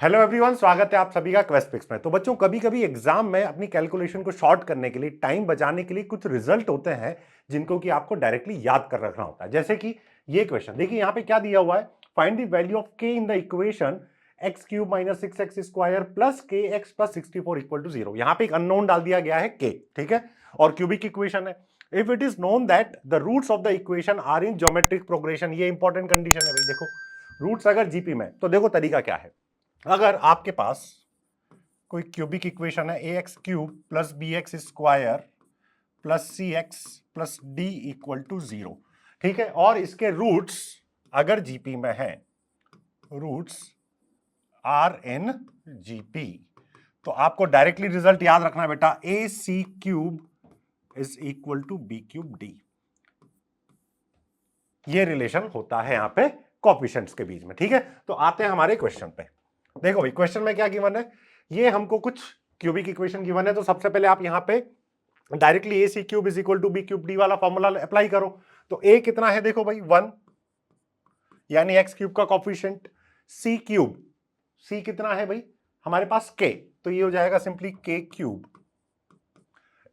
Hello everyone, स्वागत है आप सभी का क्वेस्ट पिक्स में। तो बच्चों, कभी कभी एग्जाम में अपनी कैलकुलेशन को शॉर्ट करने के लिए, टाइम बचाने के लिए कुछ रिजल्ट होते हैं जिनको कि आपको डायरेक्टली याद कर रखना होता है। जैसे कि ये क्वेश्चन देखिए, यहाँ पे क्या दिया हुआ है, फाइंड द वैल्यू ऑफ के in the equation x cube minus 6x square plus के एक्स प्लस 64 इक्वल टू 0। यहाँ पे एक अननोन डाल दिया गया है के, ठीक है, और क्यूबिक इक्वेशन है। If it is known that the roots of the equation are in geometric progression, ये इंपॉर्टेंट कंडीशन है भाई। देखो, रूट्स अगर जीपी में, तो देखो तरीका क्या है। अगर आपके पास कोई क्यूबिक इक्वेशन है a x cube plus b x square plus c x plus d equal to 0, ठीक है, और इसके रूट्स अगर जीपी में है, रूट्स आर इन जीपी, तो आपको डायरेक्टली रिजल्ट याद रखना है बेटा, a C cube is equal to B cube d. ये रिलेशन होता है यहां पे कोएफिशिएंट्स के बीच में, ठीक है। तो आते हैं हमारे क्वेश्चन पे। देखो भाई, क्वेश्चन में क्या गिवन है, ये हमको कुछ क्यूबिक इक्वेशन गिवन है। तो सबसे पहले आप यहां पे directly A C cube is equal to B cube D वाला फॉर्मूला अप्लाई करो। तो ए कितना है, देखो भाई 1, यानी एक्स क्यूब का कोएफिशिएंट। सी क्यूब, सी कितना है भाई हमारे पास के, तो ये हो जाएगा simply K cube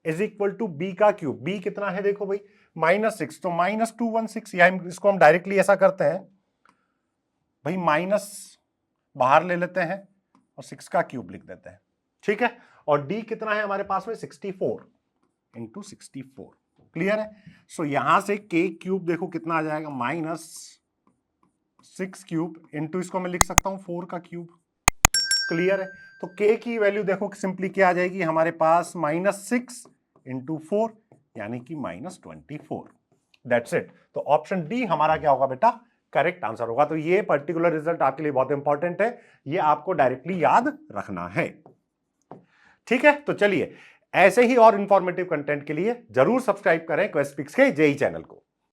is equal to B का क्यूब। बी कितना है देखो भाई -6, तो -216, या इसको हम डायरेक्टली ऐसा करते हैं भाई, माइनस बाहर ले लेते हैं और 6 का क्यूब लिख देते हैं, ठीक है। और डी कितना है हमारे पास में 64 इंटू 64, क्लियर है। सो यहां से के क्यूब देखो कितना आ जाएगा, -6 क्यूब इंटू इसको मैं लिख सकता हूं 4 का क्यूब, क्लियर है। तो के की वैल्यू देखो सिंपली क्या आ जाएगी हमारे पास, -6 इंटू 4 यानी कि -24। That's it. तो ऑप्शन डी हमारा क्या होगा बेटा, करेक्ट आंसर होगा। तो ये पर्टिकुलर रिजल्ट आपके लिए बहुत इंपॉर्टेंट है, ये आपको डायरेक्टली याद रखना है, ठीक है। तो चलिए, ऐसे ही और इंफॉर्मेटिव कंटेंट के लिए जरूर सब्सक्राइब करें क्वेस्ट पिक्स के जेई चैनल को।